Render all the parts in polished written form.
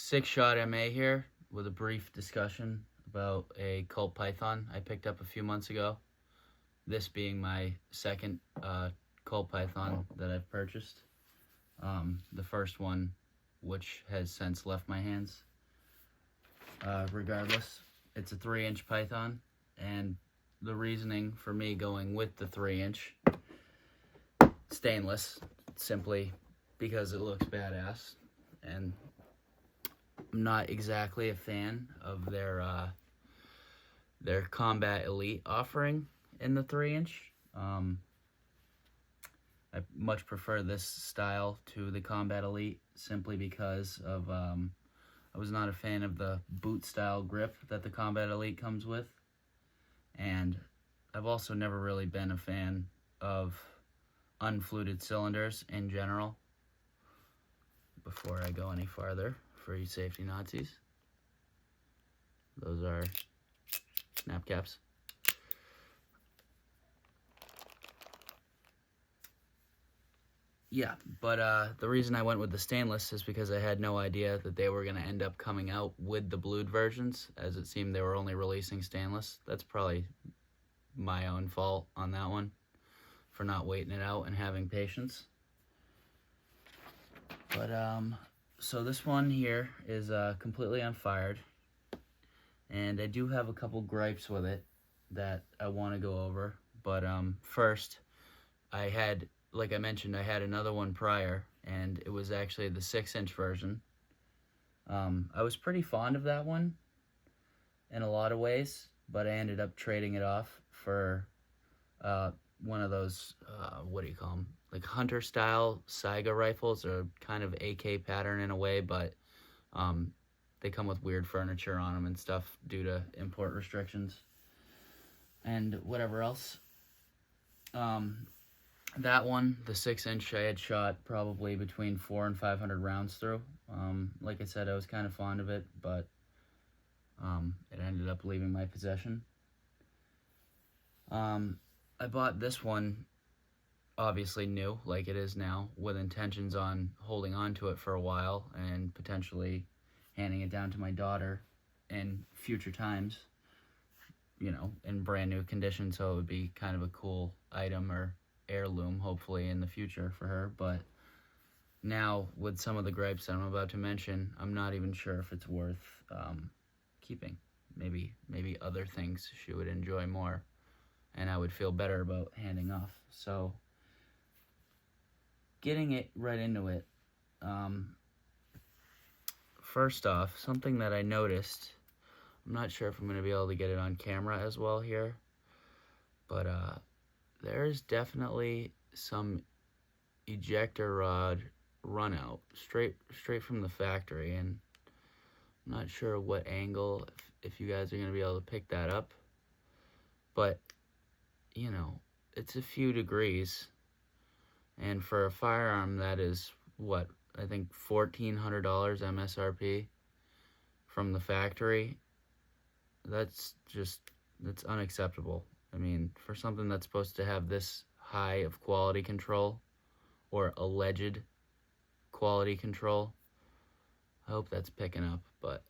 Six-shot MA here with a brief discussion about a Colt Python I picked up a few months ago. This being my second Colt Python that I've purchased. The first one, which has since left my hands. Regardless, it's a 3-inch Python, and the reasoning for me going with the 3-inch stainless, simply because it looks badass, and I'm not exactly a fan of their Combat Elite offering in the 3-inch. I much prefer this style to the Combat Elite simply because of I was not a fan of the boot style grip that the Combat Elite comes with, and I've also never really been a fan of unfluted cylinders in general. Before I go any farther, for you safety Nazis, those are snap caps. Yeah, but the reason I went with the stainless is because I had no idea that they were going to end up coming out with the blued versions, as it seemed they were only releasing stainless. That's probably my own fault on that one, for not waiting it out and having patience. But, so this one here is completely unfired, and I do have a couple gripes with it that I want to go over. But first, like I mentioned, I had another one prior, and it was actually the 6-inch version. I was pretty fond of that one in a lot of ways, but I ended up trading it off for one of those, what do you call them? Like hunter-style Saiga rifles, or kind of AK pattern in a way, but they come with weird furniture on them and stuff due to import restrictions and whatever else. That one, the 6-inch, I had shot probably between 400 and 500 rounds through. Like I said, I was kind of fond of it, but it ended up leaving my possession. I bought this one obviously new, like it is now, with intentions on holding on to it for a while and potentially handing it down to my daughter in future times, you know, in brand new condition, so it would be kind of a cool item or heirloom, hopefully, in the future for her. But now, with some of the gripes that I'm about to mention, I'm not even sure if it's worth keeping. Maybe other things she would enjoy more, and I would feel better about handing off. So, getting it right into it, first off, something that I noticed, I'm not sure if I'm going to be able to get it on camera as well here, but there's definitely some ejector rod run out straight from the factory, and I'm not sure what angle, if you guys are going to be able to pick that up, but you know, it's a few degrees, and for a firearm that is what, I think $1,400 MSRP from the factory, that's unacceptable. I mean, for something that's supposed to have this high of quality control, or alleged quality control, I hope that's picking up, but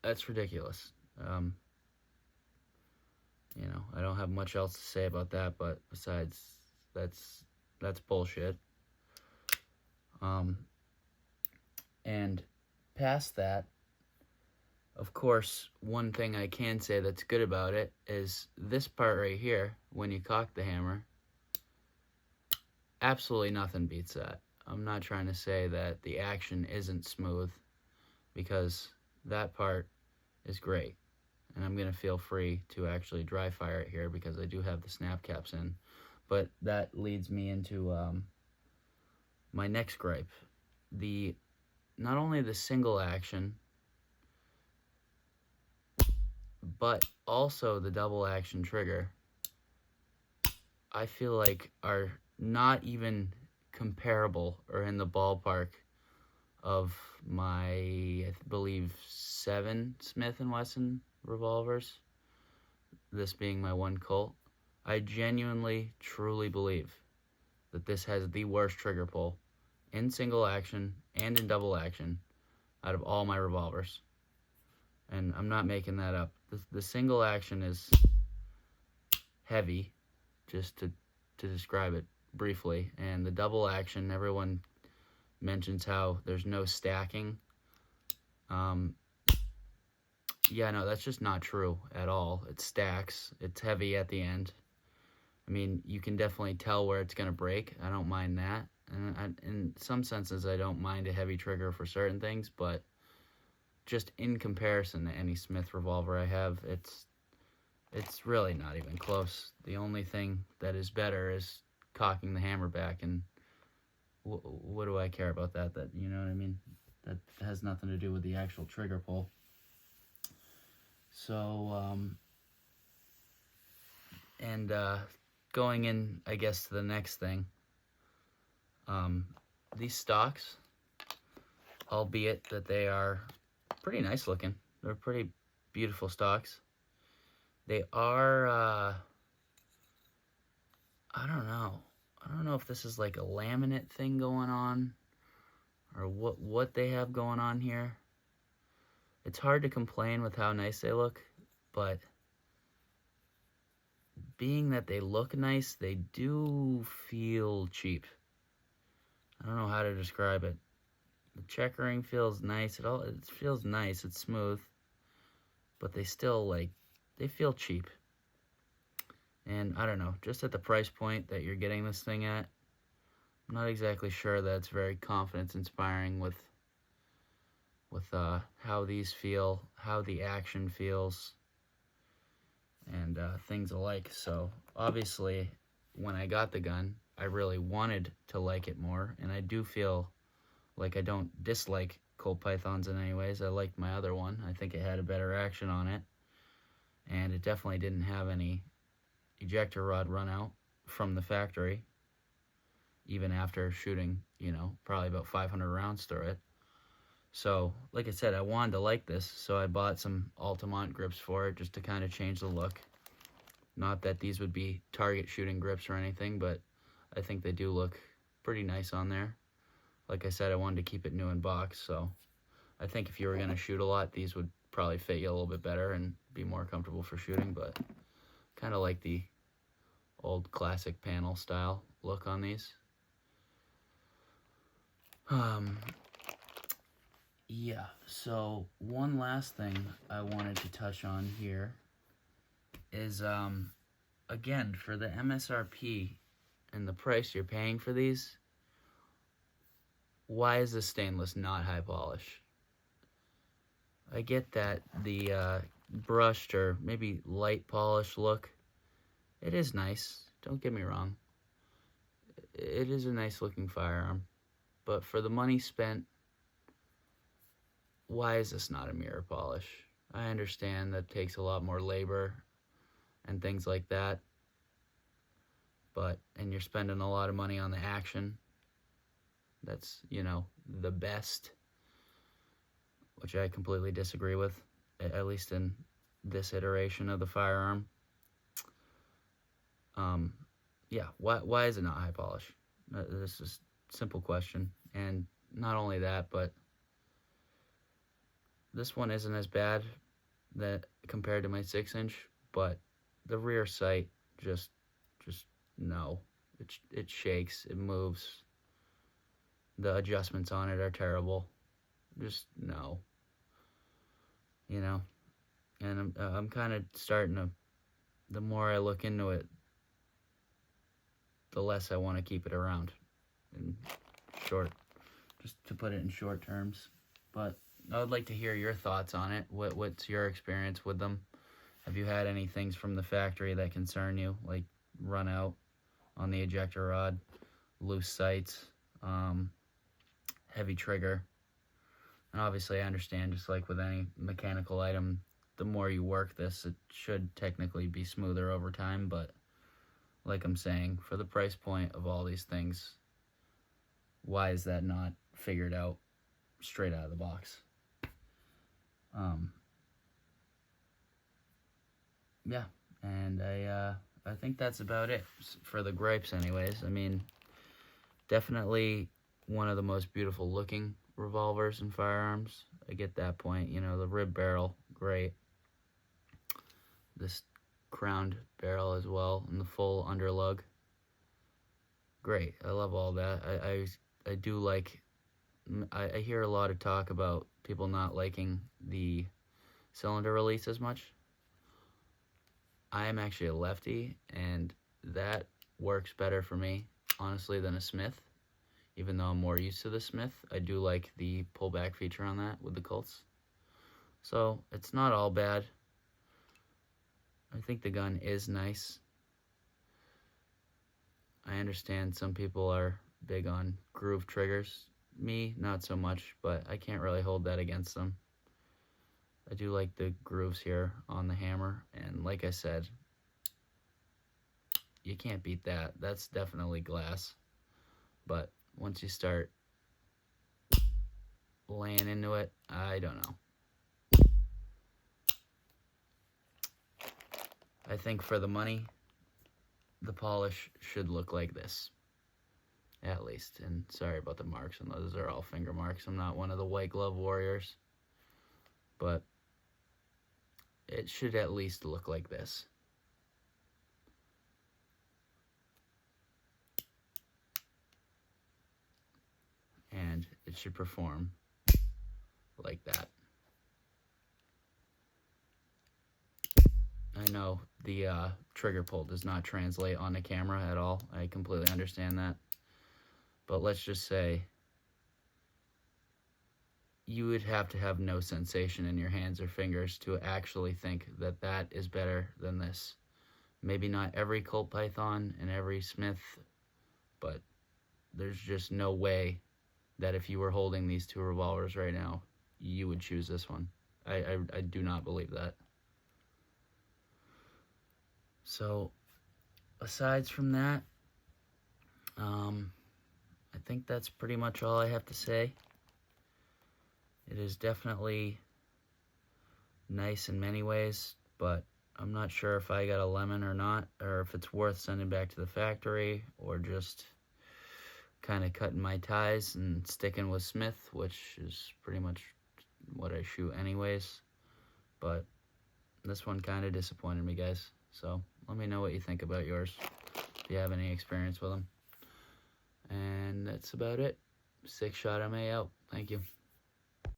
that's ridiculous. You know, I don't have much else to say about that, but besides, that's bullshit. And past that, of course, one thing I can say that's good about it is this part right here, when you cock the hammer, absolutely nothing beats that. I'm not trying to say that the action isn't smooth, because that part is great. And I'm going to feel free to actually dry fire it here because I do have the snap caps in. But that leads me into my next gripe. Not only the single action, but also the double action trigger, I feel like are not even comparable or in the ballpark of my, I believe, 7 Smith & Wesson revolvers, this being my one Colt. I genuinely, truly believe that this has the worst trigger pull in single action and in double action out of all my revolvers. And I'm not making that up. The single action is heavy, just to describe it briefly. And the double action, everyone mentions how there's no stacking. Yeah, no, that's just not true at all. It stacks. It's heavy at the end. I mean, you can definitely tell where it's going to break. I don't mind that. And in some senses, I don't mind a heavy trigger for certain things, but just in comparison to any Smith revolver I have, it's really not even close. The only thing that is better is cocking the hammer back, and what do I care about that? That, you know what I mean? That has nothing to do with the actual trigger pull. So, going in, I guess, to the next thing, these stocks, albeit that they are pretty nice looking, they're pretty beautiful stocks. They are, I don't know if this is like a laminate thing going on, or what they have going on here. It's hard to complain with how nice they look, but being that they look nice, they do feel cheap. I don't know how to describe it. The checkering feels nice. It feels nice. It's smooth, but they still, like, they feel cheap. And I don't know, just at the price point that you're getting this thing at, I'm not exactly sure that it's very confidence inspiring with how these feel, how the action feels, and things alike. So obviously, when I got the gun, I really wanted to like it more, and I do feel like I don't dislike Colt Pythons in any ways. I liked my other one. I think it had a better action on it, and it definitely didn't have any ejector rod run out from the factory, even after shooting, you know, probably about 500 rounds through it. So, like I said, I wanted to like this, so I bought some Altamont grips for it just to kind of change the look. Not that these would be target shooting grips or anything, but I think they do look pretty nice on there. Like I said, I wanted to keep it new in box, so I think if you were going to shoot a lot, these would probably fit you a little bit better and be more comfortable for shooting, but kind of like the old classic panel style look on these. Yeah, so one last thing I wanted to touch on here is, again, for the MSRP and the price you're paying for these, why is this stainless not high polish? I get that the brushed or maybe light polish look, it is nice, don't get me wrong. It is a nice looking firearm, but for the money spent, why is this not a mirror polish? I understand that takes a lot more labor and things like that, and you're spending a lot of money on the action. That's, you know, the best, which I completely disagree with, at least in this iteration of the firearm. Yeah, why is it not high polish? This is a simple question. And not only that, but this one isn't as bad compared to my 6-inch, but the rear sight just no. It shakes, it moves. The adjustments on it are terrible. Just no. You know, and I'm kind of starting to, the more I look into it, the less I want to keep it around. In short, just to put it in short terms. But I would like to hear your thoughts on it. What's your experience with them? Have you had any things from the factory that concern you, like run out on the ejector rod, loose sights, heavy trigger? And obviously I understand, just like with any mechanical item, the more you work this, it should technically be smoother over time, but like I'm saying, for the price point of all these things, why is that not figured out straight out of the box? Yeah, and I think that's about it for the gripes anyways. I mean, definitely one of the most beautiful looking revolvers and firearms. I get that point. You know, the rib barrel, great. This crowned barrel as well, and the full underlug, great. I love all that. I do like, I hear a lot of talk about people not liking the cylinder release as much. I am actually a lefty, and that works better for me, honestly, than a Smith. Even though I'm more used to the Smith, I do like the pullback feature on that with the Colts. So it's not all bad. I think the gun is nice. I understand some people are big on groove triggers. Me, not so much, but I can't really hold that against them. I do like the grooves here on the hammer, and like I said, you can't beat that. That's definitely glass. But once you start laying into it, I don't know. I think for the money, the polish should look like this, at least. And sorry about the marks, and those are all finger marks. I'm not one of the white glove warriors, but it should at least look like this. And it should perform like that. I know the trigger pull does not translate on the camera at all. I completely understand that. But let's just say you would have to have no sensation in your hands or fingers to actually think that that is better than this. Maybe not every Colt Python and every Smith, but there's just no way that if you were holding these two revolvers right now, you would choose this one. I do not believe that. So, aside from that, I think that's pretty much all I have to say. It is definitely nice in many ways, but I'm not sure if I got a lemon or not, or if it's worth sending back to the factory, or just kind of cutting my ties and sticking with Smith, which is pretty much what I shoot anyways. But this one kind of disappointed me, guys. So let me know what you think about yours, if you have any experience with them. And that's about it. 6 Shot MA out. Thank you.